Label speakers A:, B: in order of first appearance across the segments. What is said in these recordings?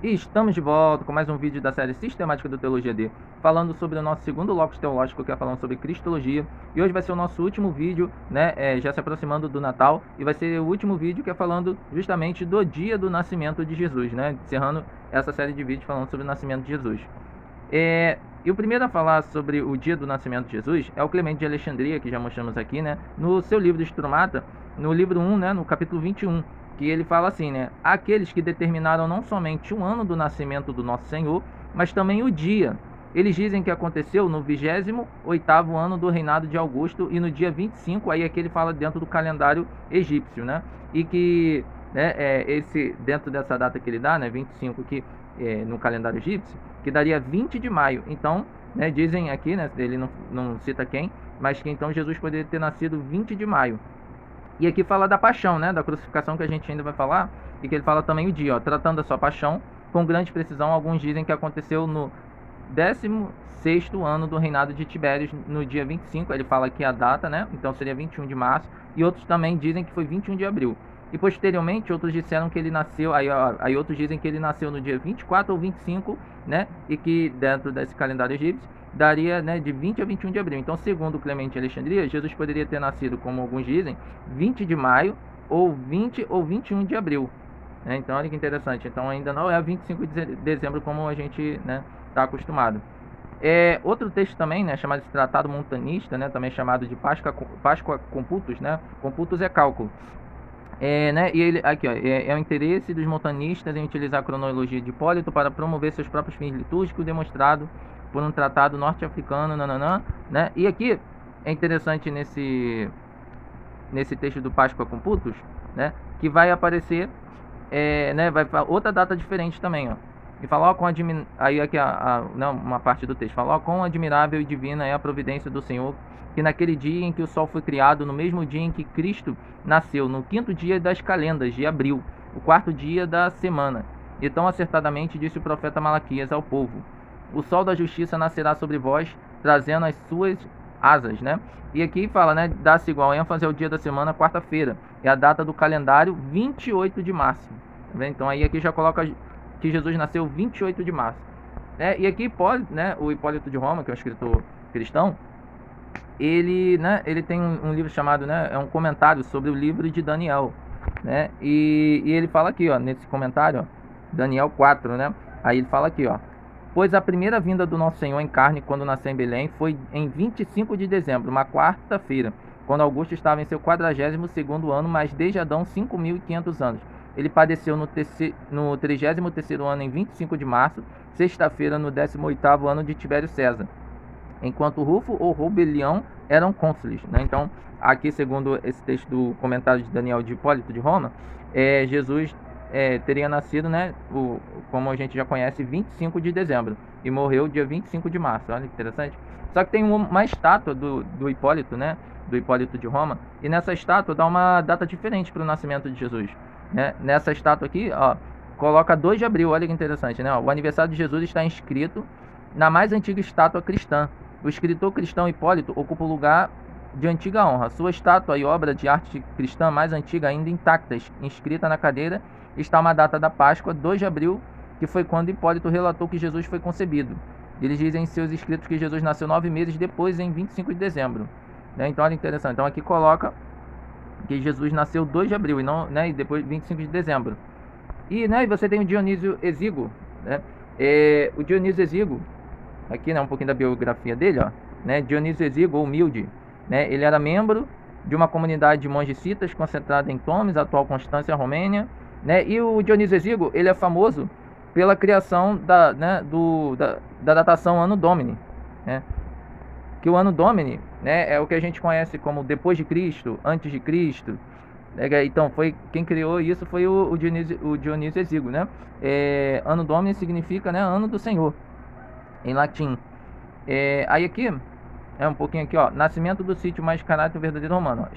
A: E estamos de volta com mais um vídeo da série Sistemática do Teologia D, falando sobre o nosso segundo locus teológico, que é falando sobre Cristologia. E hoje vai ser o nosso último vídeo, né, já se aproximando do Natal, e vai ser o último vídeo que é falando justamente do dia do nascimento de Jesus, né, encerrando essa série de vídeos falando sobre o nascimento de Jesus. E o primeiro a falar sobre o dia do nascimento de Jesus é o Clemente de Alexandria, que já mostramos aqui, né, no seu livro Stromata, no livro 1, né, no capítulo 21, que ele fala assim, né, aqueles que determinaram não somente o ano do nascimento do nosso Senhor, mas também o dia. Eles dizem que aconteceu no 28º ano do reinado de Augusto e no dia 25, aí é que ele fala dentro do calendário egípcio, né, e que, né, dentro dessa data que ele dá, né, 25 aqui, no calendário egípcio, que daria 20 de maio. Então, né, dizem aqui, né, ele não cita quem, mas que então Jesus poderia ter nascido 20 de maio. E aqui fala da paixão, né, da crucificação, que a gente ainda vai falar, e que ele fala também o dia, ó, tratando da sua paixão, com grande precisão, alguns dizem que aconteceu no 16º ano do reinado de Tibérios, no dia 25, ele fala aqui a data, né, então seria 21 de março, e outros também dizem que foi 21 de abril. E posteriormente, outros disseram que ele nasceu, aí outros dizem que ele nasceu no dia 24 ou 25, né, e que dentro desse calendário egípcio, daria, né, de 20 a 21 de abril. Então, segundo Clemente de Alexandria, Jesus poderia ter nascido, como alguns dizem, 20 de maio, ou 20 ou 21 de abril. Né? Então, olha que interessante. Então, ainda não é 25 de dezembro, como a gente, né, está acostumado. Outro texto também, né, chamado de Tratado Montanista, né, também chamado de Páscoa Computus, né, Computus é cálculo. Né, e ele, aqui, ó, é o interesse dos montanistas em utilizar a cronologia de Hipólito para promover seus próprios fins litúrgicos, demonstrado por um tratado norte-africano, nananã, né? E aqui é interessante nesse texto do Páscoa Computus, né, que vai aparecer, né, vai outra data diferente também, ó. E fala, ó, aí aqui não, uma parte do texto fala, ó, quão admirável e divina é a providência do Senhor, que naquele dia em que o sol foi criado, no mesmo dia em que Cristo nasceu, no 5º dia das calendas de abril, o 4º dia da semana. E tão acertadamente disse o profeta Malaquias ao povo: o sol da justiça nascerá sobre vós, trazendo as suas asas, né? E aqui fala, né, dá-se igual ênfase ao dia da semana, quarta-feira. É a data do calendário 28 de março. Tá vendo? Então aí aqui já coloca que Jesus nasceu 28 de março. E aqui né, o Hipólito de Roma, que é um escritor cristão, ele tem um livro chamado, né, é um comentário sobre o livro de Daniel, né? E ele fala aqui, ó, nesse comentário, ó, Daniel 4, né? Aí ele fala aqui, ó: pois a primeira vinda do nosso Senhor em carne, quando nasceu em Belém, foi em 25 de dezembro, uma quarta-feira, quando Augusto estava em seu 42º ano, mas desde Adão 5.500 anos. Ele padeceu no 33º ano, em 25 de março, sexta-feira, no 18º ano de Tibério César, enquanto Rufo ou Robelião eram cônsules, né? Então, aqui, segundo esse texto do comentário de Daniel de Hipólito de Roma, Jesus teria nascido, né, como a gente já conhece, 25 de dezembro e morreu dia 25 de março. Olha que interessante. Só que tem uma estátua do Hipólito, né, do Hipólito de Roma, e nessa estátua dá uma data diferente para o nascimento de Jesus, né? Nessa estátua aqui, ó, coloca 2 de abril. Olha que interessante, né? O aniversário de Jesus está inscrito na mais antiga estátua cristã. O escritor cristão Hipólito ocupa o lugar de antiga honra. Sua estátua e obra de arte cristã mais antiga ainda intactas, inscrita na cadeira, está uma data da Páscoa, 2 de abril, que foi quando Hipólito relatou que Jesus foi concebido. Eles dizem em seus escritos que Jesus nasceu 9 meses depois, em 25 de dezembro. Né? Então, olha interessante. Então, aqui coloca que Jesus nasceu 2 de abril e, não, né, e depois 25 de dezembro. E, né, e você tem o Dionísio Exíguo, né? O Dionísio Exíguo, aqui, né, um pouquinho da biografia dele, ó, né, Dionísio Exíguo, humilde, né, ele era membro de uma comunidade de monges citas concentrada em Tomis, atual Constância, Romênia, né, e o Dionísio Exíguo, ele é famoso pela criação da datação Anno Domini, né, que o Anno Domini, né, é o que a gente conhece como depois de Cristo, antes de Cristo. Então, quem criou isso foi o Dionísio Exíguo, né? Anno Domini significa, né, ano do Senhor, em latim. Aí aqui, um pouquinho aqui, ó, nascimento do sítio mais caráter verdadeiro romano, ó,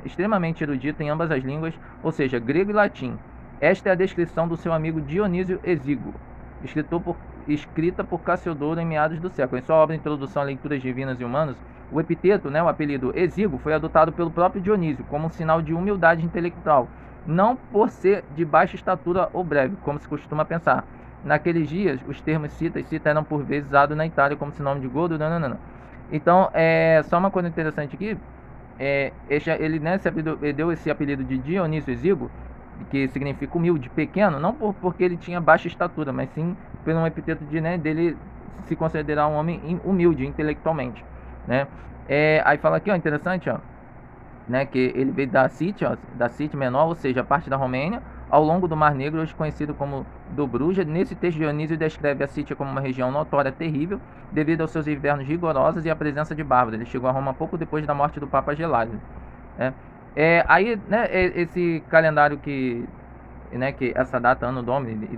A: extremamente erudito em ambas as línguas, ou seja, grego e latim. Esta é a descrição do seu amigo Dionísio Exíguo, escrita por Cassiodoro em meados do século. Em sua obra Introdução a Leituras Divinas e Humanas, o epiteto, né, o apelido Exíguo, foi adotado pelo próprio Dionísio como um sinal de humildade intelectual, não por ser de baixa estatura ou breve, como se costuma pensar, naqueles dias, os termos cita e cita eram por vezes usados na Itália como sinônimo de gordo, nananana. Então, só uma coisa interessante aqui, ele, né, ele deu esse apelido de Dionísio Exíguo, que significa humilde, pequeno, não porque ele tinha baixa estatura, mas sim pelo um epiteto de, né, dele se considerar um homem humilde intelectualmente, né? Aí fala aqui, ó, interessante, ó, né, que ele veio da Sítia, da Sítia Menor, ou seja, a parte da Romênia, ao longo do Mar Negro, hoje conhecido como Dobruja. Nesse texto, Dionísio descreve a Sítia como uma região notória terrível, devido aos seus invernos rigorosos e à presença de bárbaros. Ele chegou a Roma pouco depois da morte do Papa Gelásio, né? Aí, né, esse calendário que, né, que essa data, Anno Domini,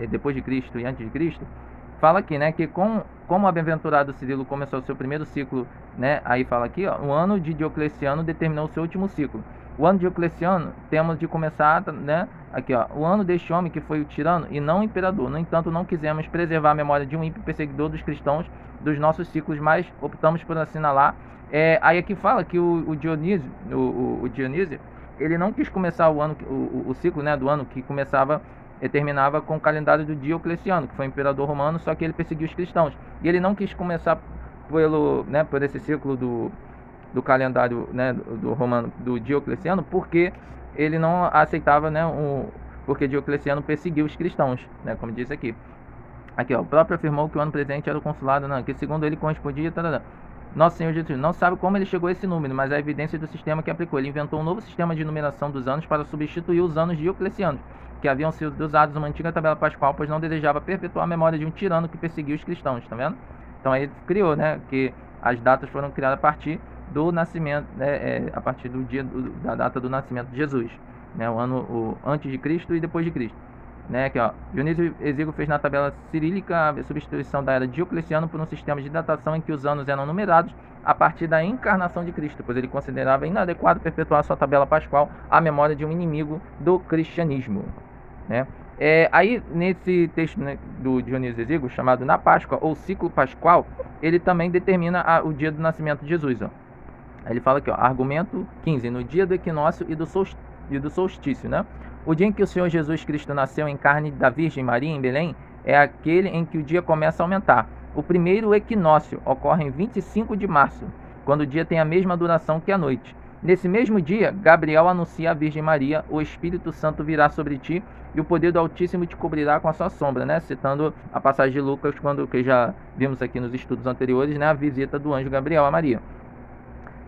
A: depois de Cristo e antes de Cristo, fala aqui, né, que como o bem-aventurado Cirilo começou o seu primeiro ciclo, né, aí fala aqui, ó, o ano de Diocleciano determinou o seu último ciclo. O ano de Diocleciano, temos de começar, né, aqui, ó, o ano deste homem que foi o tirano e não o imperador. No entanto, não quisemos preservar a memória de um ímpio perseguidor dos cristãos dos nossos ciclos, mas optamos por assinalar. Aí aqui fala que o Dionísio, o Dionísio, ele não quis começar o ano, o ciclo, né, do ano que começava, terminava com o calendário do Diocleciano, que foi imperador romano, só que ele perseguiu os cristãos. E ele não quis começar por esse ciclo do calendário, né, do romano, do Diocleciano, porque ele não aceitava, né, porque Diocleciano perseguiu os cristãos, né, como diz aqui. Aqui, ó, o próprio afirmou que o ano presente era o consulado, não, que segundo ele correspondia, Nosso Senhor Jesus não sabe como ele chegou a esse número, mas a evidência do sistema que aplicou. Ele inventou um novo sistema de numeração dos anos para substituir os anos dioclecianos, que haviam sido usados numa antiga tabela pascual, pois não desejava perpetuar a memória de um tirano que perseguiu os cristãos, tá vendo? Então aí ele criou, né, que as datas foram criadas a partir do nascimento, né, a partir do dia da data do nascimento de Jesus, né, o antes de Cristo e depois de Cristo. Né, aqui, ó, Dionísio Exíguo fez na tabela cirílica a substituição da era Diocleciano por um sistema de datação em que os anos eram numerados a partir da encarnação de Cristo, pois ele considerava inadequado perpetuar sua tabela pascual à memória de um inimigo do cristianismo, né? Aí nesse texto, né, do Dionísio Exíguo, chamado Na Páscoa ou Ciclo Pascual, ele também determina o dia do nascimento de Jesus, ó. Aí ele fala aqui, ó, argumento 15, no dia do equinócio e do solstício, né? O dia em que o Senhor Jesus Cristo nasceu em carne da Virgem Maria em Belém é aquele em que o dia começa a aumentar. O primeiro equinócio ocorre em 25 de março, quando o dia tem a mesma duração que a noite. Nesse mesmo dia, Gabriel anuncia à Virgem Maria: o Espírito Santo virá sobre ti e o poder do Altíssimo te cobrirá com a sua sombra, né? Citando a passagem de Lucas, que já vimos aqui nos estudos anteriores, né? A visita do anjo Gabriel a Maria.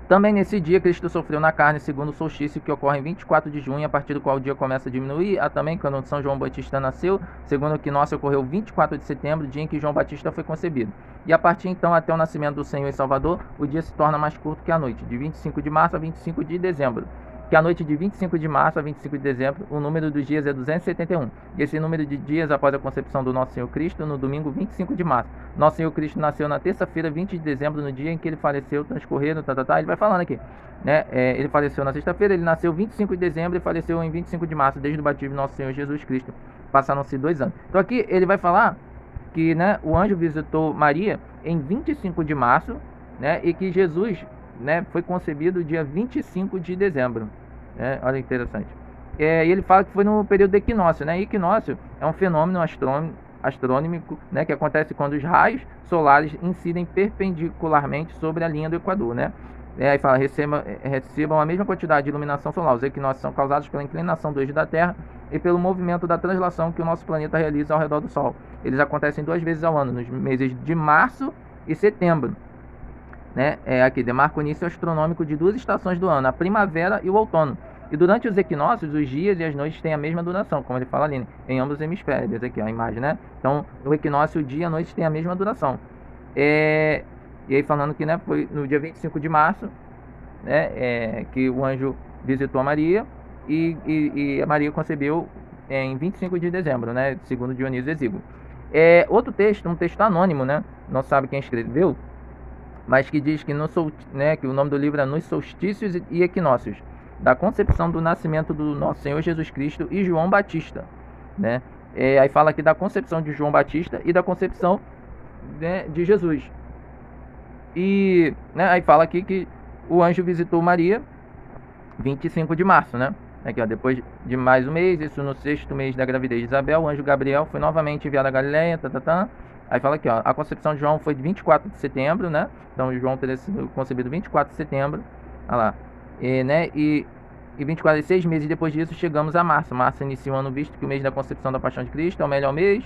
A: Também nesse dia, Cristo sofreu na carne, segundo o solstício, que ocorre em 24 de junho, a partir do qual o dia começa a diminuir. Há também, quando São João Batista nasceu, segundo o equinócio, ocorreu 24 de setembro, dia em que João Batista foi concebido. E a partir então, até o nascimento do Senhor e Salvador, o dia se torna mais curto que a noite, de 25 de março a 25 de dezembro. Que a noite de 25 de março a 25 de dezembro, o número dos dias é 271. E esse número de dias após a concepção do Nosso Senhor Cristo, no domingo 25 de março. Nosso Senhor Cristo nasceu na terça-feira, 20 de dezembro, no dia em que ele faleceu, transcorrendo, ele vai falando aqui, né? Ele faleceu na sexta-feira, ele nasceu 25 de dezembro e faleceu em 25 de março, desde o batismo de Nosso Senhor Jesus Cristo. Passaram-se 2 anos. Então aqui ele vai falar que, né, o anjo visitou Maria em 25 de março, né, e que Jesus, né, foi concebido dia 25 de dezembro. Olha que interessante. E ele fala que foi no período do equinócio, né? Equinócio é um fenômeno astronômico, né, que acontece quando os raios solares incidem perpendicularmente sobre a linha do Equador, né? Aí fala, recebam a mesma quantidade de iluminação solar. Os equinócios são causados pela inclinação do eixo da Terra e pelo movimento da translação que o nosso planeta realiza ao redor do Sol. Eles acontecem 2 vezes ao ano, nos meses de março e setembro. Né? Aqui demarca o início astronômico de 2 estações do ano, a primavera e o outono. E durante os equinócios, os dias e as noites têm a mesma duração, como ele fala ali, em ambos os hemisférios. Aqui, ó, a imagem, né? Então, no equinócio, o dia e a noite têm a mesma duração. E aí falando que, né, foi no dia 25 de março, né, que o anjo visitou a Maria e a Maria concebeu em 25 de dezembro, né, segundo Dionísio Exíguo. Outro texto, um texto anônimo, né? Não sabe quem escreveu, mas que diz que, que o nome do livro é Nos Solstícios e Equinócios, da concepção do nascimento do Nosso Senhor Jesus Cristo e João Batista, né? Aí fala aqui da concepção de João Batista e da concepção, né, de Jesus. E, né, aí fala aqui que o anjo visitou Maria 25 de março, né? Aqui, ó, depois de mais um mês, isso no 6º mês da gravidez de Isabel, o anjo Gabriel foi novamente enviado a Galiléia, Aí fala aqui, ó, a concepção de João foi de 24 de setembro, né? Então João teria sido concebido 24 de setembro, olha lá. E 24 e 6 meses depois disso chegamos a março. Março inicia o ano visto que o mês da concepção da paixão de Cristo é o melhor mês,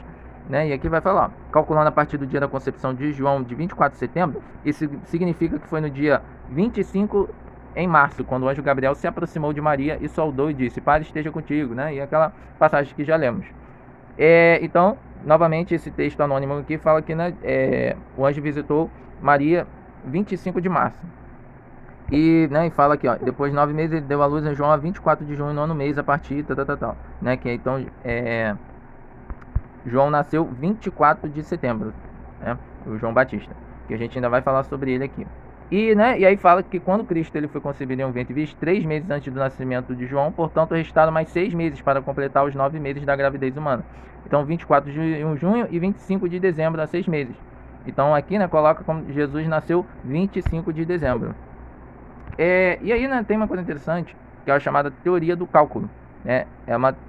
A: né? E aqui vai falar, ó, calculando a partir do dia da concepção de João de 24 de setembro, isso significa que foi no dia 25 em março, quando o anjo Gabriel se aproximou de Maria e saudou e disse: Pai esteja contigo, né? E aquela passagem que já lemos. Então, novamente, esse texto anônimo aqui fala que, né, o anjo visitou Maria 25 de março. E fala aqui, ó, depois de 9 meses ele deu à luz em João a 24 de junho, nono mês, a partir, né, que então, João nasceu 24 de setembro, né, o João Batista, que a gente ainda vai falar sobre ele aqui. E aí fala que quando Cristo ele foi concebido em um ventre virgem, 3 meses antes do nascimento de João, portanto, restaram mais 6 meses para completar os 9 meses da gravidez humana. Então, 24 de junho e 25 de dezembro, há 6 meses. Então, aqui, coloca como Jesus nasceu 25 de dezembro. E aí, tem uma coisa interessante, que é a chamada teoria do cálculo. É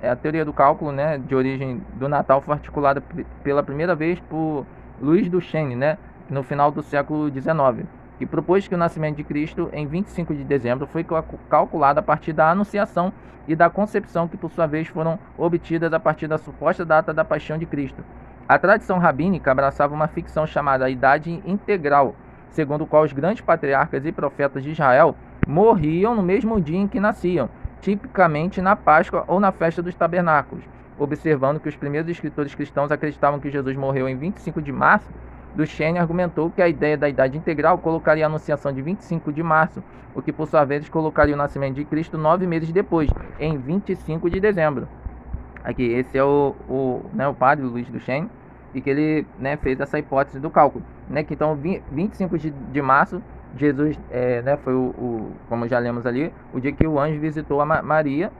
A: a teoria do cálculo, de origem do Natal, foi articulada pela primeira vez por Louis Duchesne, no final do século XIX, que propôs que o nascimento de Cristo em 25 de dezembro foi calculado a partir da anunciação e da concepção, que por sua vez foram obtidas a partir da suposta data da paixão de Cristo. A tradição rabínica abraçava uma ficção chamada idade integral, segundo o qual os grandes patriarcas e profetas de Israel morriam no mesmo dia em que nasciam, tipicamente na Páscoa ou na festa dos tabernáculos. Observando que os primeiros escritores cristãos acreditavam que Jesus morreu em 25 de março, Duchesne argumentou que a ideia da idade integral colocaria a anunciação de 25 de março, o que por sua vez colocaria o nascimento de Cristo 9 meses depois, em 25 de dezembro. Aqui, esse é o padre Louis Duchesne, e que ele fez essa hipótese do cálculo, que então 25 de março, Jesus foi como já lemos ali, o dia que o anjo visitou a Maria,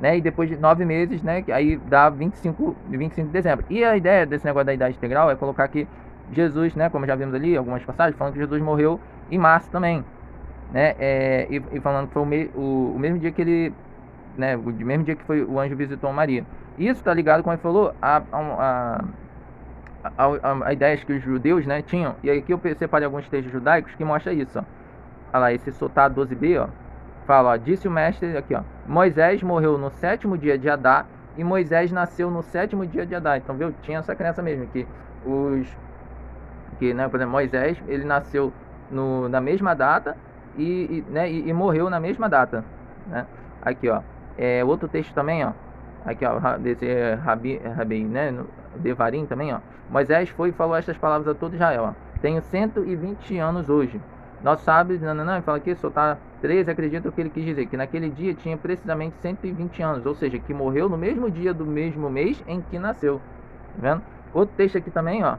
A: e depois de 9 meses, que aí dá 25 de dezembro. E a ideia desse negócio da idade integral é colocar que Jesus, como já vimos ali, algumas passagens, falando que Jesus morreu em março também, e falando que foi o mesmo dia que ele, o mesmo dia que foi o anjo visitou Maria. Isso está ligado, como ele falou, a ideias que os judeus tinham. E aqui eu separei alguns textos judaicos que mostram isso, ó. Olha lá, esse Sotá 12b, ó, fala, ó, disse o mestre aqui, ó, Moisés morreu no 7º dia de Adar e Moisés nasceu no 7º dia de Adar. Então, viu, tinha essa crença mesmo, que por exemplo, Moisés, ele nasceu na mesma data e morreu na mesma data, Aqui, ó, outro texto também, ó, aqui, ó, desse Rabi, Devarim também, ó, Moisés foi e falou estas palavras a todo Israel, ó, tenho 120 anos hoje. Nós sábios, fala aqui, Sotá 13, acredita o que ele quis dizer, que naquele dia tinha precisamente 120 anos, ou seja, que morreu no mesmo dia do mesmo mês em que nasceu, tá vendo? Outro texto aqui também, ó,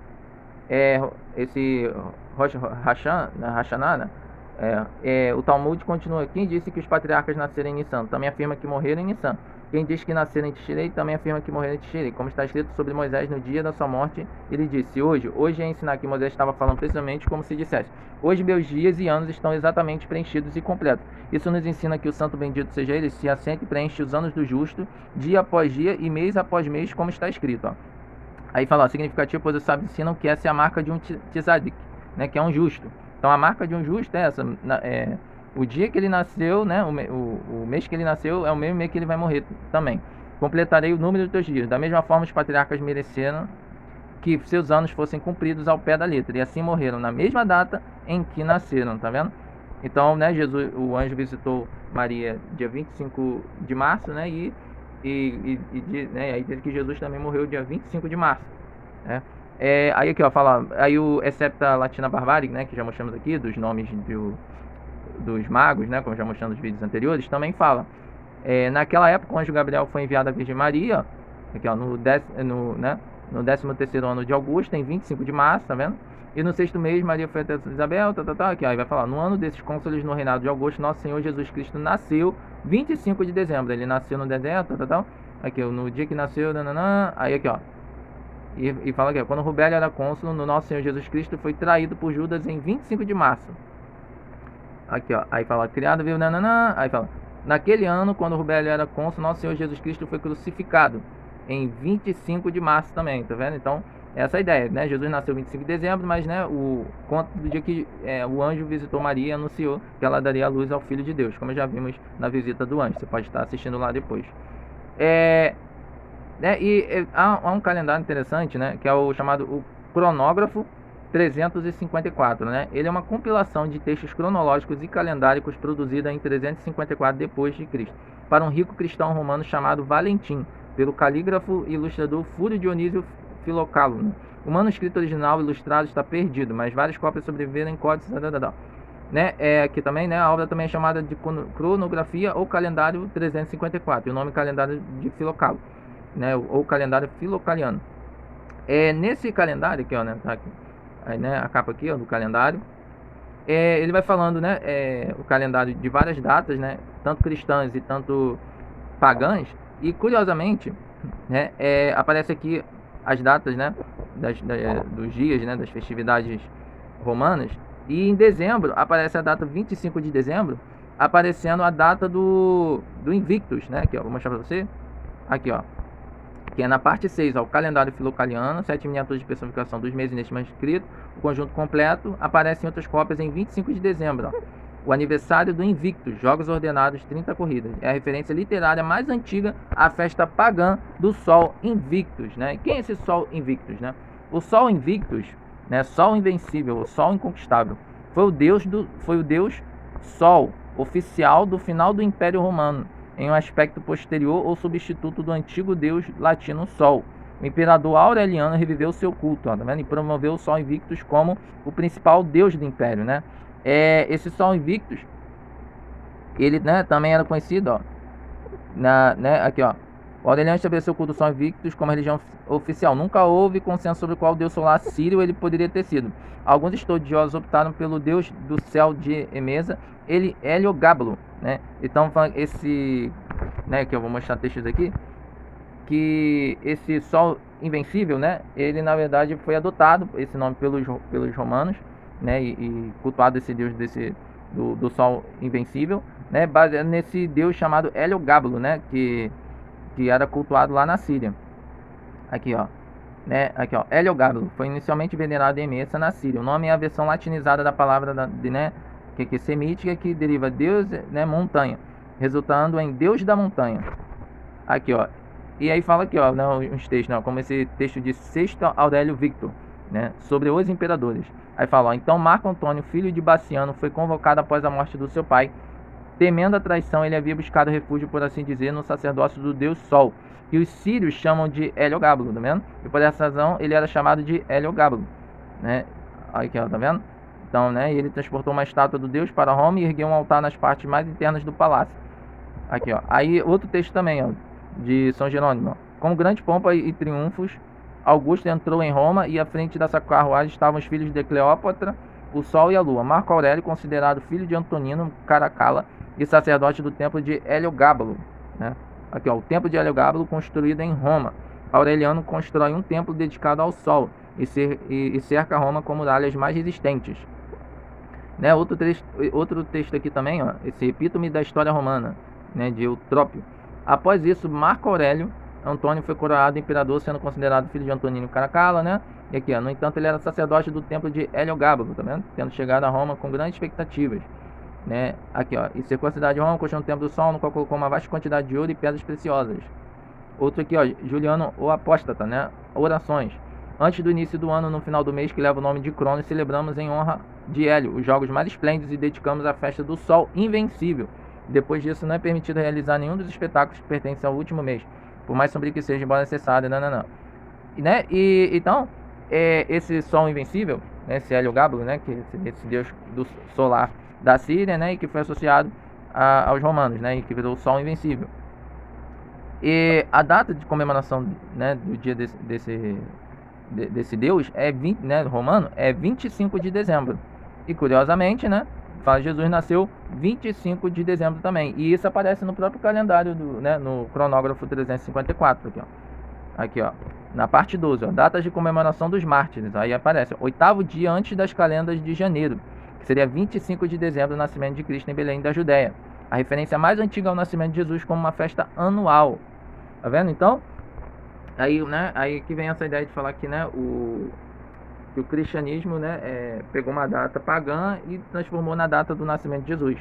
A: esse Rosh Hashanah, o Talmud continua. Quem disse que os patriarcas nasceram em Nissan também afirma que morreram em Nissan. Quem diz que nasceram em Tishrei também afirma que morreram em Tishrei. Como está escrito sobre Moisés no dia da sua morte, ele disse: hoje é ensinar, que Moisés estava falando precisamente como se dissesse: hoje meus dias e anos estão exatamente preenchidos e completos. Isso nos ensina que o santo bendito seja ele, se assenta e preenche os anos do justo, dia após dia e mês após mês, como está escrito, ó. Aí fala, ó, significativo, pois os sábios ensinam que essa é a marca de um tzadik, que é um justo. Então a marca de um justo é essa, o dia que ele nasceu, o mês que ele nasceu é o mesmo mês que ele vai morrer também. Completarei o número dos teus dias. Da mesma forma, os patriarcas mereceram que seus anos fossem cumpridos ao pé da letra, e assim morreram na mesma data em que nasceram, tá vendo? Então, Jesus, o anjo visitou Maria dia 25 de março, aí diz que Jesus também morreu dia 25 de março, aí aqui, ó, fala, aí o Excepta Latina Barbari, que já mostramos aqui, dos nomes dos magos, como já mostramos nos vídeos anteriores, também fala, naquela época o anjo Gabriel foi enviado à Virgem Maria, aqui, ó, no 13º ano de Augusto, em 25 de março, tá vendo? E no 6º mês, Maria foi até Isabel, aqui, ó, aí vai falar, no ano desses cônsules no reinado de Augusto, nosso Senhor Jesus Cristo nasceu 25 de dezembro, ele nasceu no deserto, aqui, no dia que nasceu, aí aqui, ó, e fala aqui, ó, quando Rubélio era cônsul, no nosso Senhor Jesus Cristo foi traído por Judas em 25 de março. Aqui, ó, aí fala, criado, viu, aí fala, Naquele ano, quando Rubélio era cônsul, nosso Senhor Jesus Cristo foi crucificado em 25 de março também, tá vendo? Então, essa é a ideia, né? Jesus nasceu 25 de dezembro, mas, né, o conto do dia que o anjo visitou Maria e anunciou que ela daria a luz ao Filho de Deus, como já vimos na visita do anjo. Você pode estar assistindo lá depois. Há um calendário interessante, né, que é o chamado o cronógrafo 354, né? Ele é uma compilação de textos cronológicos e calendáricos produzida em 354 depois de Cristo, para um rico cristão romano chamado Valentim, pelo calígrafo e ilustrador Fúrio Dionísio Filocalo, né? O manuscrito original ilustrado está perdido, mas várias cópias sobreviveram em códices, né? Aqui também, né, a obra também é chamada de cronografia ou calendário 354, e o nome calendário de Filocalo, né, ou calendário filocaliano. Nesse calendário aqui, ó, né, tá aqui, aí, né, a capa aqui, ó, do calendário, ele vai falando, né, o calendário de várias datas, né, tanto cristãs e tanto pagãs, e curiosamente, né, aparece aqui as datas, né, dos dias, né, das festividades romanas, e em dezembro aparece a data 25 de dezembro, aparecendo a data do Invictus, né, aqui, ó, vou mostrar para você, aqui, ó, que é na parte 6, ó, o calendário filocaliano, 7 miniaturas de personificação dos meses neste manuscrito, o conjunto completo, aparece em outras cópias em 25 de dezembro, ó, o aniversário do Invictus, Jogos Ordenados, 30 corridas, é a referência literária mais antiga à festa pagã do Sol Invictus, né? E quem é esse Sol Invictus, né? O Sol Invictus, né, Sol Invencível, o Sol Inconquistável, foi o Deus Sol, oficial do final do Império Romano, em um aspecto posterior ou substituto do antigo deus latino Sol. O imperador Aureliano reviveu seu culto, ó, tá vendo? E promoveu o Sol Invictus como o principal deus do império, né? Esse Sol Invictus, ele, né, também era conhecido, ó, né, aqui, ó, o Aureliano estabeleceu o culto do Sol Invictus como religião oficial. Nunca houve consenso sobre qual deus solar sírio ele poderia ter sido. Alguns estudiosos optaram pelo deus do céu de Emesa, Heliogábalo, né? Então, esse, né, que eu vou mostrar textos aqui, que esse Sol Invencível, né, ele na verdade foi adotado, esse nome, pelos romanos, né, e cultuado esse deus do Sol Invencível, né, baseado nesse deus chamado Heliogábalo, né, que era cultuado lá na Síria. Aqui, ó, né, aqui, ó, Heliogábalo foi inicialmente venerado em Emesa, na Síria. O nome é a versão latinizada da palavra né, que é semítica, que deriva Deus, né, montanha, resultando em Deus da montanha. Aqui, ó, e aí fala aqui, ó, né, uns textos, né, como esse texto de Sexto Aurélio Victor, né, sobre os imperadores. Aí fala, ó, então Marco Antônio, filho de Baciano, foi convocado após a morte do seu pai. Temendo a traição, ele havia buscado refúgio, por assim dizer, no sacerdócio do deus Sol, que os sírios chamam de Heliogábalo, tá vendo? E por essa razão ele era chamado de Heliogábalo, né? Aqui, ó, tá vendo? Então, né, ele transportou uma estátua do deus para Roma e ergueu um altar nas partes mais internas do palácio. Aqui, ó. Aí outro texto também, ó, de São Jerônimo. Ó. Com grande pompa e triunfos, Augusto entrou em Roma e à frente dessa carruagem estavam os filhos de Cleópatra, o Sol e a Lua. Marco Aurélio, considerado filho de Antonino Caracalla e sacerdote do templo de Heliogábalo, né? Aqui, ó, o templo de Heliogábalo, construído em Roma. Aureliano constrói um templo dedicado ao Sol e cerca Roma com muralhas mais resistentes, né? Outro texto aqui também, ó, esse epítome da história romana, né, de Eutrópio. Após isso, Marco Aurélio Antônio foi coroado imperador, sendo considerado filho de Antonino Caracalla, né? E aqui, ó, no entanto, ele era sacerdote do templo de Heliogábalo, tá vendo? Tendo chegado a Roma com grandes expectativas, né? Aqui, ó, e cercou a cidade de Roma, construiu um templo do Sol, no qual colocou uma vasta quantidade de ouro e pedras preciosas. Outro aqui, ó, Juliano o Apóstata, né? Orações. Antes do início do ano, no final do mês, que leva o nome de Cronos, celebramos em honra de Hélio os jogos mais esplêndidos e dedicamos a festa do Sol Invencível. Depois disso, não é permitido realizar nenhum dos espetáculos que pertencem ao último mês, por mais sombrio que seja, embora necessário, não. Né? E então, esse Sol Invencível, né, esse Heliogábalo, né, que esse deus do solar da Síria, né, e que foi associado aos romanos, né, e que virou o Sol Invencível. E a data de comemoração, né, do dia desse deus né, romano é 25 de dezembro. E curiosamente, né, fala Jesus nasceu 25 de dezembro também. E isso aparece no próprio calendário, né, no cronógrafo 354. Aqui, ó, na parte 12, ó, datas de comemoração dos mártires. Aí aparece, ó, 8º dia antes das calendas de janeiro, que seria 25 de dezembro, o nascimento de Cristo em Belém da Judéia. a referência mais antiga ao nascimento de Jesus como uma festa anual. Tá vendo? Então, aí, né, aí que vem essa ideia de falar que, né, que o cristianismo, né, pegou uma data pagã e transformou na data do nascimento de Jesus.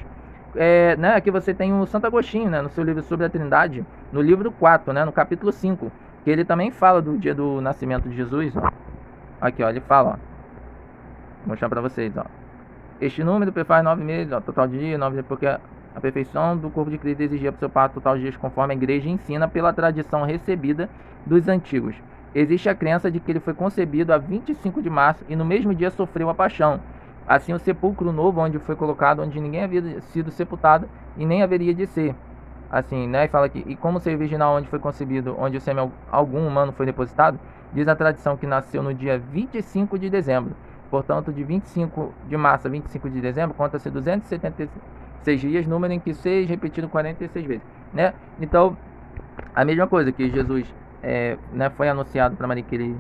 A: Né, aqui você tem o Santo Agostinho, né, no seu livro sobre a Trindade, no livro 4, né, no capítulo 5, que ele também fala do dia do nascimento de Jesus. Ó. Aqui, ó, ele fala, ó, vou mostrar para vocês, ó. Este número prefaz 9 meses, ó, total de dia, 9 porque a perfeição do corpo de Cristo exigia para o seu parto total de dias, conforme a igreja ensina pela tradição recebida dos antigos. Existe a crença de que ele foi concebido a 25 de março e no mesmo dia sofreu a paixão. Assim, o sepulcro novo, onde foi colocado, onde ninguém havia sido sepultado e nem haveria de ser. Assim, né? E fala aqui, e como ser virginal, onde foi concebido, onde o sêmen algum humano foi depositado, diz a tradição que nasceu no dia 25 de dezembro. Portanto, de 25 de março a 25 de dezembro, conta-se 276 dias, número em que 6 repetido 46 vezes, né? Então, a mesma coisa que Jesus né, foi anunciado para Maria que ele,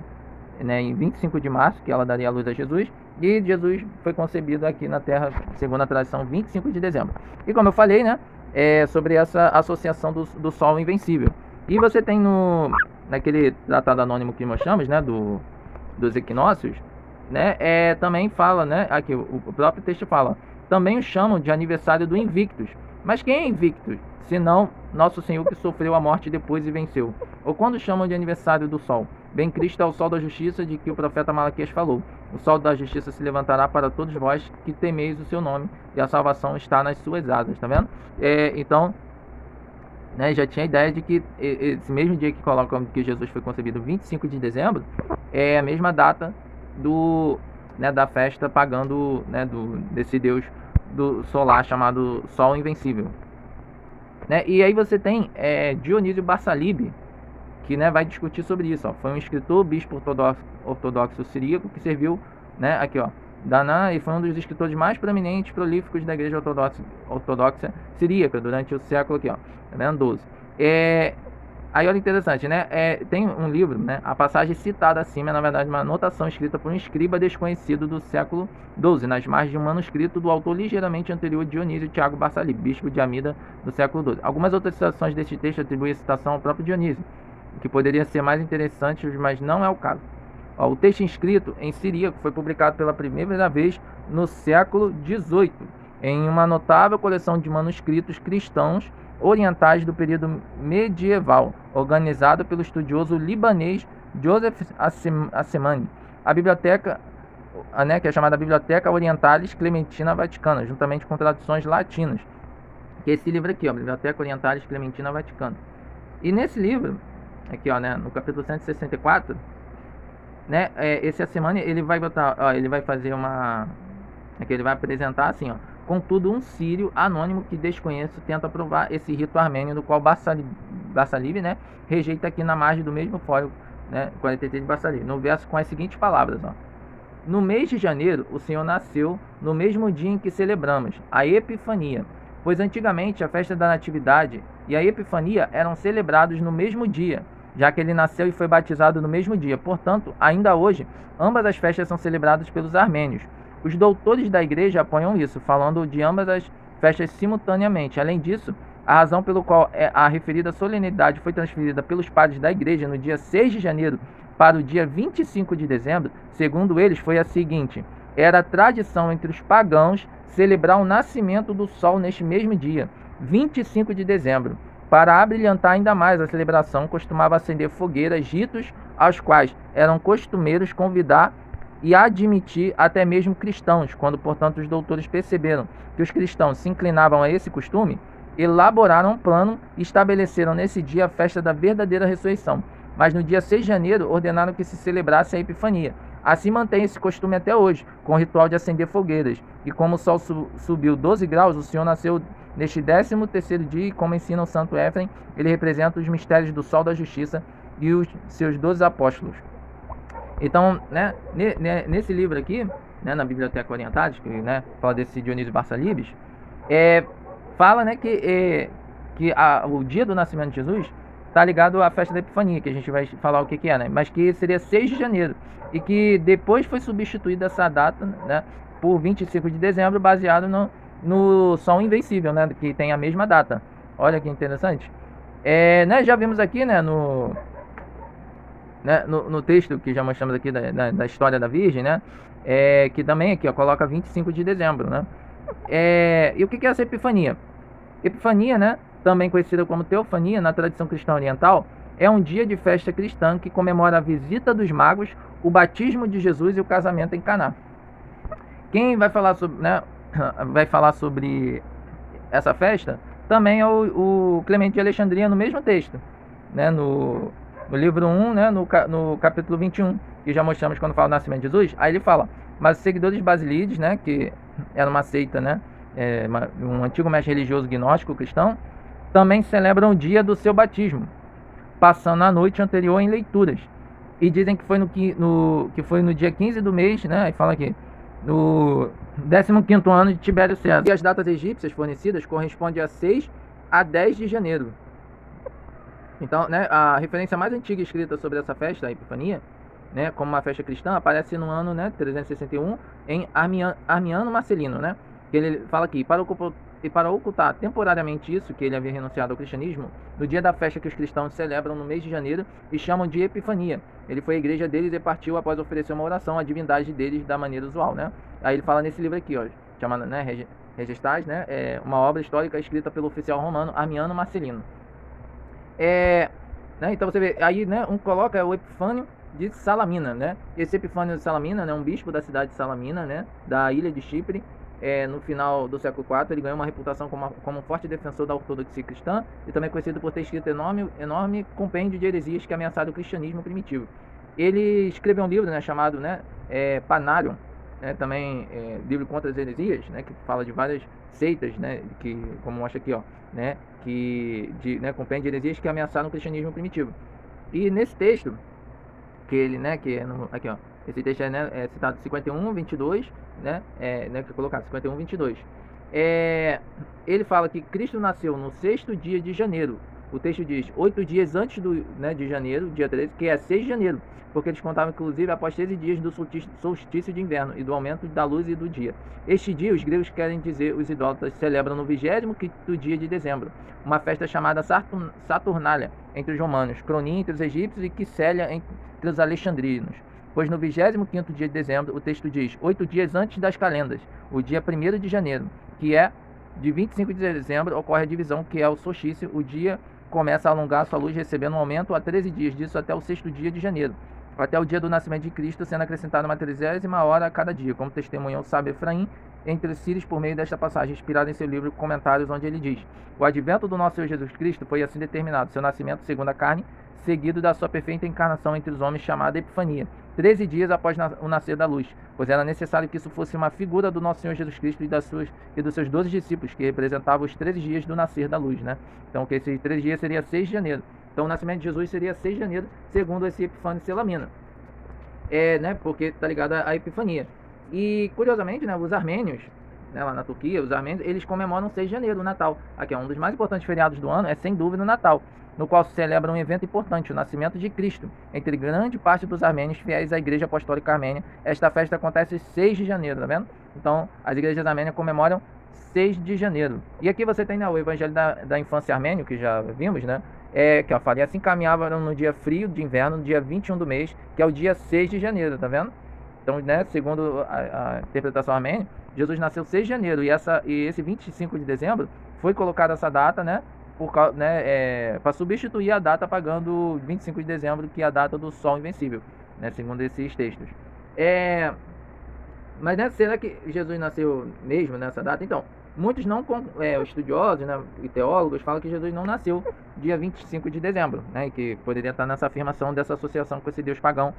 A: né, em 25 de março, que ela daria a luz a Jesus, e Jesus foi concebido aqui na Terra, segundo a tradição, 25 de dezembro. E como eu falei, né, sobre essa associação do Sol invencível. E você tem naquele tratado anônimo que mostramos, né, dos equinócios, né, também fala, né, aqui o próprio texto fala, também o chamam de aniversário do Invictus. Mas quem é Invictus? Senão nosso Senhor que sofreu a morte depois e venceu. Ou quando chamam de aniversário do Sol? Bem, Cristo é o Sol da Justiça de que o profeta Malaquias falou. O Sol da Justiça se levantará para todos vós que temeis o seu nome, e a salvação está nas suas asas, tá vendo? Então, né, já tinha a ideia de que esse mesmo dia que colocam que Jesus foi concebido, 25 de dezembro, é a mesma data né, da festa pagando, né, desse deus do solar chamado Sol Invencível. Né? E aí você tem Dionísio Barsalibe, que, né, vai discutir sobre isso. Ó. Foi um escritor, bispo ortodoxo siríaco, que serviu, né, aqui, ó, e foi um dos escritores mais proeminentes, prolíficos da igreja ortodoxa siríaca durante o século aqui, ó, tá vendo? 12. Aí olha interessante, né? Tem um livro, né? A passagem citada acima é na verdade uma anotação escrita por um escriba desconhecido do século XII, nas margens de um manuscrito do autor ligeiramente anterior Dionísio Tiago Barsalibe, bispo de Amida do século XII. Algumas outras citações deste texto atribuem a citação ao próprio Dionísio, que poderia ser mais interessante, mas não é o caso. Ó, o texto inscrito em siríaco foi publicado pela primeira vez no século XVIII, em uma notável coleção de manuscritos cristãos orientais do período medieval, organizado pelo estudioso libanês Joseph Assemani. A biblioteca, né, que é chamada Biblioteca Orientalis Clementina Vaticana, juntamente com traduções latinas. Que é esse livro aqui, ó, Biblioteca Orientalis Clementina Vaticana. E nesse livro, aqui, ó, né, no capítulo 164, né, esse Assemani, ele vai botar, ó, ele vai fazer uma, aqui ele vai apresentar assim, ó. Contudo, um sírio anônimo que desconheço tenta provar esse rito armênio, do qual Barsalibe, né, rejeita aqui na margem do mesmo fólio, né, 43 de Barsalibe, no verso com as seguintes palavras, ó. No mês de janeiro, o Senhor nasceu no mesmo dia em que celebramos a Epifania, pois antigamente a festa da Natividade e a Epifania eram celebrados no mesmo dia, já que ele nasceu e foi batizado no mesmo dia. Portanto, ainda hoje, ambas as festas são celebradas pelos armênios. Os doutores da igreja apoiam isso, falando de ambas as festas simultaneamente. Além disso, a razão pelo qual a referida solenidade foi transferida pelos padres da igreja no dia 6 de janeiro para o dia 25 de dezembro, segundo eles, foi a seguinte: era tradição entre os pagãos celebrar o nascimento do sol neste mesmo dia, 25 de dezembro. Para abrilhantar ainda mais a celebração, costumava acender fogueiras, ritos aos quais eram costumeiros convidar e admitir até mesmo cristãos. Quando, portanto, os doutores perceberam que os cristãos se inclinavam a esse costume, elaboraram um plano e estabeleceram nesse dia a festa da verdadeira ressurreição. Mas no dia 6 de janeiro ordenaram que se celebrasse a Epifania. Assim mantém esse costume até hoje, com o ritual de acender fogueiras. E como o sol subiu 12 graus, o Senhor nasceu neste 13º dia, e como ensina o Santo Éfrem, ele representa os mistérios do sol da justiça e os seus 12 apóstolos. Então, né, nesse livro aqui, né, na Biblioteca Orientalis, que, né, fala desse Dionísio Barsalibes, fala, né, que o dia do nascimento de Jesus está ligado à festa da Epifania, que a gente vai falar o que é, né, mas que seria 6 de janeiro, e que depois foi substituída essa data, né, por 25 de dezembro, baseado no Sol Invencível, né, que tem a mesma data. Olha que interessante. Né, já vimos aqui, né, no texto que já mostramos aqui da história da Virgem, né, que também aqui, ó, coloca 25 de dezembro, né. E o que é essa Epifania? Epifania, né, também conhecida como Teofania na tradição cristã oriental, é um dia de festa cristã que comemora a visita dos magos, o batismo de Jesus e o casamento em Caná. Quem vai falar sobre, né, vai falar sobre essa festa também é o Clemente de Alexandria no mesmo texto, né, no livro 1, né, no capítulo 21, que já mostramos quando fala do nascimento de Jesus. Aí ele fala: mas os seguidores de Basílides, né, que era uma seita, né, um antigo mestre religioso gnóstico cristão, também celebram o dia do seu batismo, passando a noite anterior em leituras. E dizem que foi no dia 15 do mês, né, aí fala aqui, no 15º ano de Tibério César. E as datas egípcias fornecidas correspondem a 6 a 10 de janeiro. Então, né, a referência mais antiga escrita sobre essa festa, a Epifania, né, como uma festa cristã, aparece no ano, né, 361 em Armiano Marcelino, né, que ele fala aqui: para ocultar temporariamente isso, que ele havia renunciado ao cristianismo, no dia da festa que os cristãos celebram no mês de janeiro e chamam de Epifania, ele foi à igreja deles e partiu após oferecer uma oração à divindade deles da maneira usual, né. Aí ele fala nesse livro aqui, ó, chamado, né, Regestais, né, uma obra histórica escrita pelo oficial romano Armiano Marcelino. Né, então você vê, aí, né, coloca o Epifânio de Salamina, né. Esse Epifânio de Salamina, né, um bispo da cidade de Salamina, né, da ilha de Chipre, no final do século IV, ele ganhou uma reputação como um forte defensor da ortodoxia cristã e também conhecido por ter escrito enorme compêndio de heresias que ameaçaram o cristianismo primitivo. Ele escreveu um livro, né, chamado, né, Panarion, né, também livro contra as heresias, né, que fala de várias seitas, né, que, como mostra aqui, ó, né, né, compêndio de heresias que ameaçaram o cristianismo primitivo. E nesse texto, que ele, né, aqui, ó, esse texto é citado 51, 22, né, que colocar 51, 22. Ele fala que Cristo nasceu no 6º dia de janeiro. O texto diz 8 dias antes de janeiro, dia 13, que é 6 de janeiro, porque eles contavam inclusive após 13 dias do solstício de inverno e do aumento da luz e do dia. Este dia, os gregos querem dizer, os idólatras celebram no 25º dia de dezembro, uma festa chamada Saturnália entre os romanos, Cronia entre os egípcios e Quissélia entre os alexandrinos. Pois no 25º dia de dezembro, o texto diz 8 dias antes das calendas, o dia 1º de janeiro, que é de 25 de dezembro, ocorre a divisão, que é o solstício. O dia começa a alongar sua luz, recebendo um aumento a 13 dias, disso até o 6º dia de janeiro, até o dia do nascimento de Cristo, sendo acrescentada uma 30ª hora a cada dia, como testemunhou o sábio Efraim entre os sírios por meio desta passagem, inspirada em seu livro Comentários, onde ele diz: o advento do nosso Senhor Jesus Cristo foi assim determinado, seu nascimento segundo a carne, seguido da sua perfeita encarnação entre os homens, chamada Epifania, 13 dias após o nascer da luz, pois era necessário que isso fosse uma figura do nosso Senhor Jesus Cristo e dos seus 12 discípulos, que representavam os 13 dias do nascer da luz, né? Então, que esses 13 dias seria 6 de janeiro. Então, o nascimento de Jesus seria 6 de janeiro, segundo esse Epifânio de Salamina. Né? Porque está ligado à Epifania. E, curiosamente, né, os armênios, né, lá na Turquia, os armênios, eles comemoram 6 de janeiro, o Natal. Aqui é um dos mais importantes feriados do ano, é sem dúvida o Natal, no qual se celebra um evento importante, o nascimento de Cristo. Entre grande parte dos armênios fiéis à Igreja Apostólica Armênia, esta festa acontece 6 de janeiro, tá vendo? Então, as igrejas armênias comemoram 6 de janeiro. E aqui você tem, né, o Evangelho da Infância Armênio, que já vimos, né? Que eu falei, assim caminhavam no dia frio de inverno, no dia 21 do mês, que é o dia 6 de janeiro, tá vendo? Então, né, segundo a interpretação armênia, Jesus nasceu 6 de janeiro, e esse 25 de dezembro foi colocada essa data, né, para substituir a data pagando 25 de dezembro, que é a data do Sol Invencível, né, segundo esses textos. Mas, né, será que Jesus nasceu mesmo nessa data? Então, muitos estudiosos, né, e teólogos falam que Jesus não nasceu dia 25 de dezembro, né, e que poderia estar nessa afirmação dessa associação com esse deus pagão,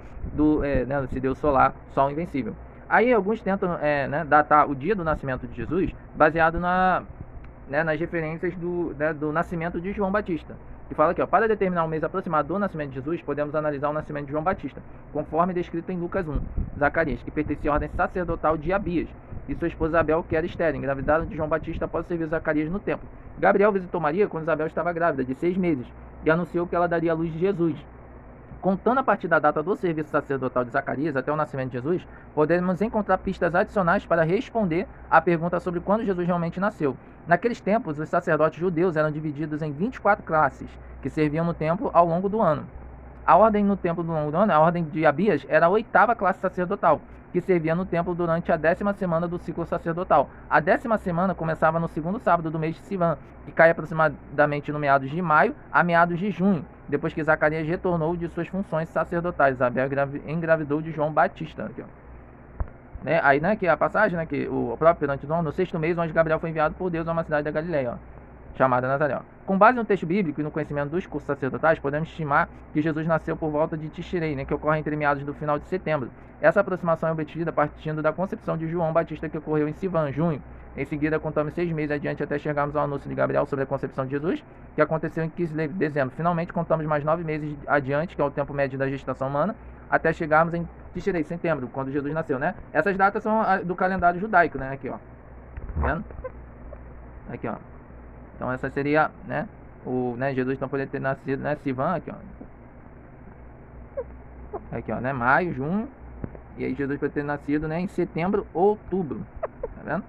A: né, esse deus solar, Sol Invencível. Aí alguns tentam né, datar o dia do nascimento de Jesus baseado nas referências do nascimento de João Batista, que fala aqui, ó, para determinar o mês aproximado do nascimento de Jesus, podemos analisar o nascimento de João Batista, conforme descrito em Lucas 1. Zacarias, que pertencia à ordem sacerdotal de Abias, e sua esposa Isabel, que era estéril, engravidada de João Batista após servir Zacarias no templo. Gabriel visitou Maria quando Isabel estava grávida, de 6 meses, e anunciou que ela daria a luz de Jesus. Contando a partir da data do serviço sacerdotal de Zacarias até o nascimento de Jesus, podemos encontrar pistas adicionais para responder à pergunta sobre quando Jesus realmente nasceu. Naqueles tempos, os sacerdotes judeus eram divididos em 24 classes, que serviam no templo ao longo do ano. A ordem no templo do longo do ano, a ordem de Abias, era a 8ª classe sacerdotal, que servia no templo durante a 10ª semana do ciclo sacerdotal. A 10ª semana começava no segundo sábado do mês de Sivan, que cai aproximadamente no meados de maio a meados de junho, depois que Zacarias retornou de suas funções sacerdotais. Isabel engravidou de João Batista. Aqui, né? Aí, né, que a passagem, né, que o próprio perante no 6º mês, onde Gabriel foi enviado por Deus a uma cidade da Galileia, chamada Nazaré. Com base no texto bíblico e no conhecimento dos cursos sacerdotais, podemos estimar que Jesus nasceu por volta de Tishrei, né, que ocorre entre meados do final de setembro. Essa aproximação é obtida partindo da concepção de João Batista, que ocorreu em Sivan, junho. Em seguida, contamos 6 meses adiante até chegarmos ao anúncio de Gabriel sobre a concepção de Jesus, que aconteceu em Kislev, dezembro. Finalmente, contamos mais 9 meses adiante, que é o tempo médio da gestação humana, até chegarmos em Tishrei, setembro, quando Jesus nasceu, né? Essas datas são do calendário judaico, né? Aqui, ó. Tá vendo? Aqui, ó. Então essa seria, né, Jesus não poderia ter nascido, né, Sivan, aqui, ó. Aqui, ó, né, maio, junho, e aí Jesus poderia ter nascido, né, em setembro, outubro, tá vendo?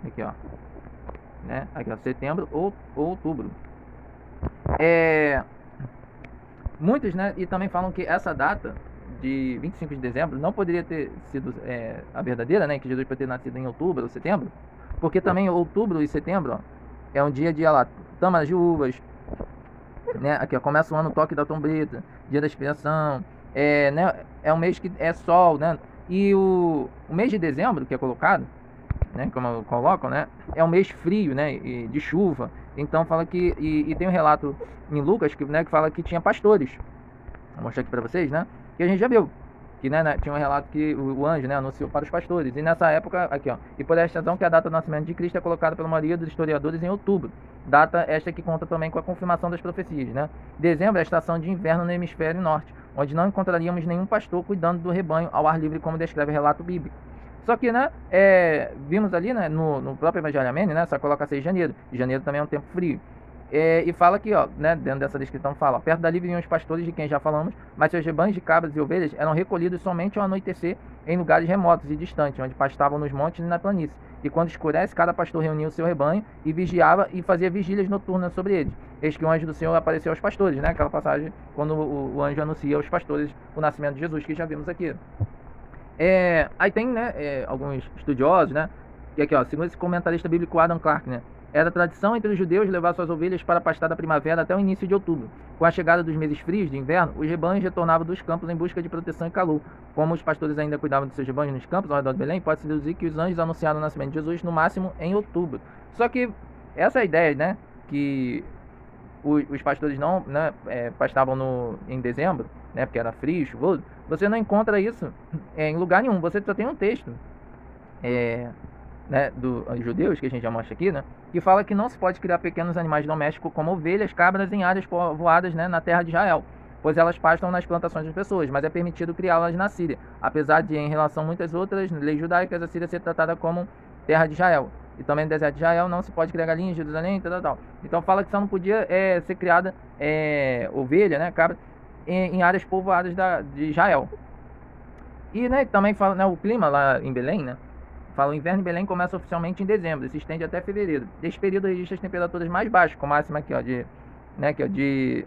A: Aqui, ó, né, aqui, ó, setembro ou outubro. Muitos, né, e também falam que essa data de 25 de dezembro não poderia ter sido a verdadeira, né, que Jesus poderia ter nascido em outubro ou setembro, porque também outubro e setembro, ó, é um dia de tâmaras de uvas, né? Aqui, ó, começa o ano, toque da trombeta, dia da expiação, né? É um mês que é sol, né? E o mês de dezembro, que é colocado, né? Como colocam, né? É um mês frio, né? E de chuva. Então fala que e tem um relato em Lucas que, né, que fala que tinha pastores. Vou mostrar aqui para vocês, né? Que a gente já viu. Que, né, tinha um relato que o anjo, né, anunciou para os pastores. E nessa época, aqui, ó, e por esta razão que a data do nascimento de Cristo é colocada pela maioria dos historiadores em outubro. Data esta que conta também com a confirmação das profecias, né? Dezembro é a estação de inverno no hemisfério norte, onde não encontraríamos nenhum pastor cuidando do rebanho ao ar livre, como descreve o relato bíblico. Só que, né, vimos ali, né, no próprio Evangelho Amém, né, só coloca 6 de janeiro. E janeiro também é um tempo frio. E fala aqui, ó, né, dentro dessa descrição fala, perto dali vinham os pastores de quem já falamos, mas seus rebanhos de cabras e ovelhas eram recolhidos somente ao anoitecer em lugares remotos e distantes, onde pastavam nos montes e na planície. E quando escurece, cada pastor reunia o seu rebanho e vigiava e fazia vigílias noturnas sobre eles. Eis que o anjo do Senhor apareceu aos pastores, né, aquela passagem quando o anjo anuncia aos pastores o nascimento de Jesus, que já vimos aqui. Aí tem, né, alguns estudiosos, né, que aqui, ó, segundo esse comentarista bíblico Adam Clarke, né, era tradição entre os judeus levar suas ovelhas para pastar da primavera até o início de outubro. Com a chegada dos meses frios de inverno, os rebanhos retornavam dos campos em busca de proteção e calor. Como os pastores ainda cuidavam de seus rebanhos nos campos ao redor de Belém, pode-se deduzir que os anjos anunciaram o nascimento de Jesus no máximo em outubro. Só que essa ideia, né, que os pastores não, né, pastavam em dezembro, né, porque era frio, chuvoso, você não encontra isso em lugar nenhum. Você só tem um texto né, dos judeus, que a gente já mostra aqui, né, que fala que não se pode criar pequenos animais domésticos como ovelhas, cabras em áreas povoadas, né, na terra de Israel, pois elas pastam nas plantações das pessoas, mas é permitido criá-las na Síria, apesar de, em relação a muitas outras leis judaicas, a Síria ser tratada como terra de Israel. E também no deserto de Israel não se pode criar galinha em Jerusalém, tal. Então fala que só não podia ser criada ovelha, né, cabra, em áreas povoadas de Israel. E, né, também fala, né, o clima lá em Belém, né, fala, o inverno em Belém começa oficialmente em dezembro e se estende até fevereiro. Nesse período registra as temperaturas mais baixas, com máxima aqui, ó, de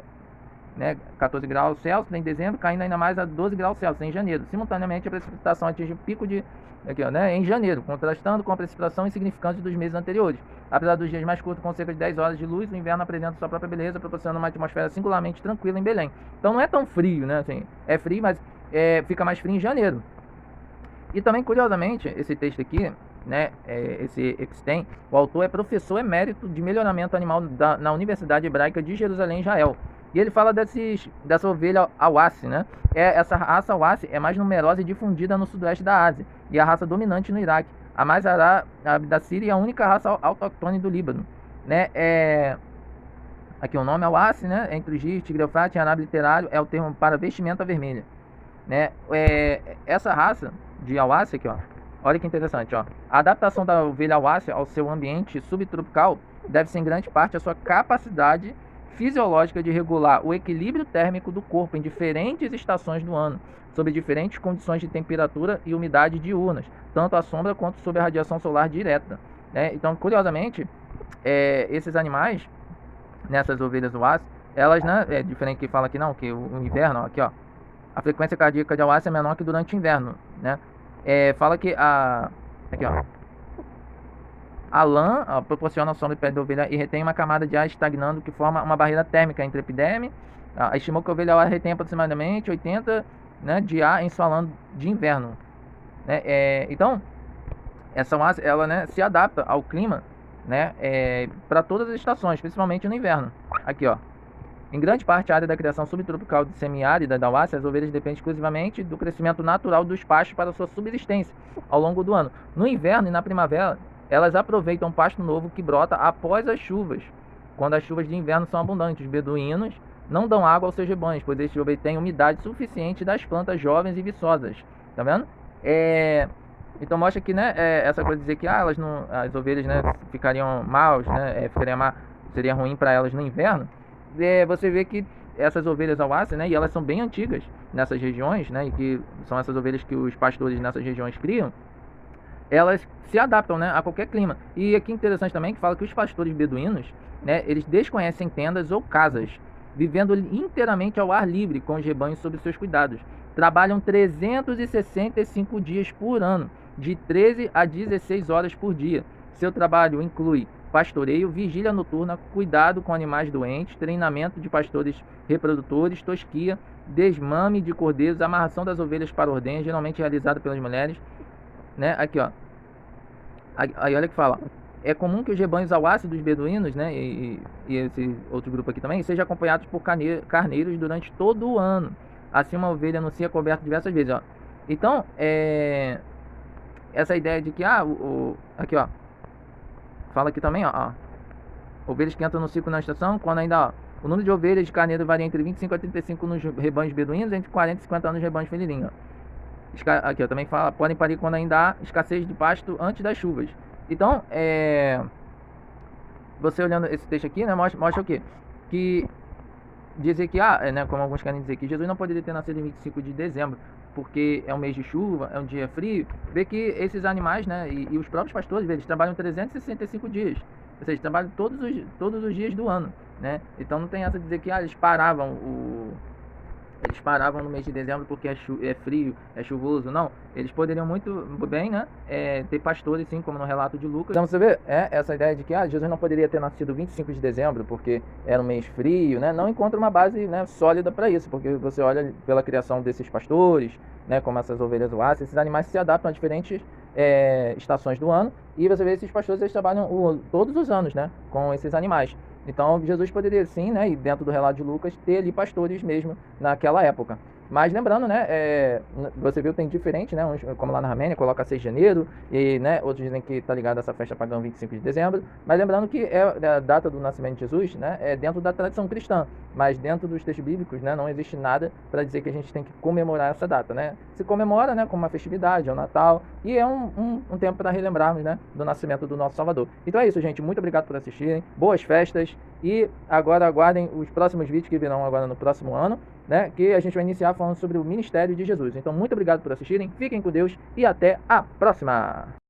A: 14 graus Celsius em dezembro, caindo ainda mais a 12 graus Celsius em janeiro. Simultaneamente, a precipitação atinge o pico em janeiro, contrastando com a precipitação insignificante dos meses anteriores. Apesar dos dias mais curtos, com cerca de 10 horas de luz, o inverno apresenta sua própria beleza, proporcionando uma atmosfera singularmente tranquila em Belém. Então não é tão frio, né? Assim, é frio, mas fica mais frio em janeiro. E também, curiosamente, esse texto aqui, né, esse Epstein, o autor é professor emérito de melhoramento animal na Universidade Hebraica de Jerusalém, Israel. E ele fala dessa ovelha Awassi, né? Essa raça Awassi é mais numerosa e difundida no sudoeste da Ásia, e a raça dominante no Iraque. A mais árabe da Síria e a única raça autóctone do Líbano, né? Aqui o nome Awassi, né? Entre os rios Tigre e Eufrates, em árabe literário, é o termo para vestimenta vermelha, né? Essa raça de Awassi aqui, ó, olha que interessante, ó. A adaptação da ovelha Awassi ao seu ambiente subtropical deve-se em grande parte à sua capacidade fisiológica de regular o equilíbrio térmico do corpo em diferentes estações do ano, sob diferentes condições de temperatura e umidade diurnas, tanto à sombra quanto sob a radiação solar direta, né? Então, curiosamente, esses animais, nessas ovelhas uáceas, elas, né, é diferente que fala aqui não, que o inverno, ó, aqui ó, a frequência cardíaca de uácea é menor que durante o inverno, né? Fala que aqui ó, a lã proporciona a sombra de pele da ovelha e retém uma camada de ar estagnando que forma uma barreira térmica entre a epiderme. Estimou que a ovelha retém aproximadamente 80, né, de ar em sua lã de inverno, né? Então, essa uácea, ela, né, se adapta ao clima, né, para todas as estações, principalmente no inverno. Aqui ó, em grande parte a área da criação subtropical de semiárida da uácea, as ovelhas dependem exclusivamente do crescimento natural dos pastos para sua subsistência ao longo do ano. No inverno e na primavera, elas aproveitam o pasto novo que brota após as chuvas, quando as chuvas de inverno são abundantes. Os beduínos não dão água aos seus rebanhos, pois estes obtêm umidade suficiente das plantas jovens e viçosas. Tá vendo? Então mostra que, né, essa coisa de dizer que elas não, as ovelhas, né, ficariam maus, né, seria ruim para elas no inverno. Você vê que essas ovelhas auáceas, né, e elas são bem antigas nessas regiões, né, e que são essas ovelhas que os pastores nessas regiões criam, elas se adaptam, né, a qualquer clima. E aqui interessante também que fala que os pastores beduínos, né, eles desconhecem tendas ou casas, vivendo inteiramente ao ar livre com os rebanhos sob seus cuidados. Trabalham 365 dias por ano, de 13 a 16 horas por dia. Seu trabalho inclui pastoreio, vigília noturna, cuidado com animais doentes, treinamento de pastores reprodutores, tosquia, desmame de cordeiros, amarração das ovelhas para ordenha, geralmente realizada pelas mulheres, né? Aqui ó, aí olha que fala, é comum que os rebanhos auáceos dos beduínos, né, e esse outro grupo aqui também, sejam acompanhados por carneiros durante todo o ano. Assim uma ovelha anuncia coberta diversas vezes, ó. Então, essa ideia de que, aqui ó, fala aqui também, ó, ovelhas que entram no ciclo na estação, quando ainda, ó, o número de ovelhas de carneiro varia entre 25 a 35 nos rebanhos beduínos, entre 40 e 50 nos rebanhos felinos. Aqui ó, também fala, podem parir quando ainda há escassez de pasto antes das chuvas. Então, você olhando esse texto aqui, né, mostra o quê? Que dizer que, né, como alguns querem dizer, que Jesus não poderia ter nascido em 25 de dezembro, porque é um mês de chuva, é um dia frio. Vê que esses animais, né, e os próprios pastores, eles trabalham 365 dias. Ou seja, trabalham todos os dias do ano, né? Então não tem essa de dizer que eles paravam no mês de dezembro porque é frio, é chuvoso. Não, eles poderiam muito bem, né, ter pastores, sim, como no relato de Lucas. Então você vê essa ideia de que Jesus não poderia ter nascido 25 de dezembro porque era um mês frio, né? Não encontra uma base, né, sólida para isso, porque você olha pela criação desses pastores, né, como essas ovelhas uáceas, esses animais se adaptam a diferentes estações do ano, e você vê esses pastores, eles trabalham todos os anos, né, com esses animais. Então Jesus poderia sim, né, e dentro do relato de Lucas, ter ali pastores mesmo naquela época. Mas lembrando, né, você viu, tem diferente, né, uns, como lá na Armênia, coloca 6 de janeiro, e, né, outros dizem que está ligado a essa festa pagã 25 de dezembro, mas lembrando que a data do nascimento de Jesus, né, é dentro da tradição cristã, mas dentro dos textos bíblicos, né, não existe nada para dizer que a gente tem que comemorar essa data, né. Se comemora, né, como uma festividade, é o Natal, e é um tempo para relembrarmos, né, do nascimento do nosso Salvador. Então é isso, gente, muito obrigado por assistirem, boas festas, e agora aguardem os próximos vídeos que virão agora no próximo ano, né, que a gente vai iniciar falando sobre o ministério de Jesus. Então, muito obrigado por assistirem, fiquem com Deus e até a próxima!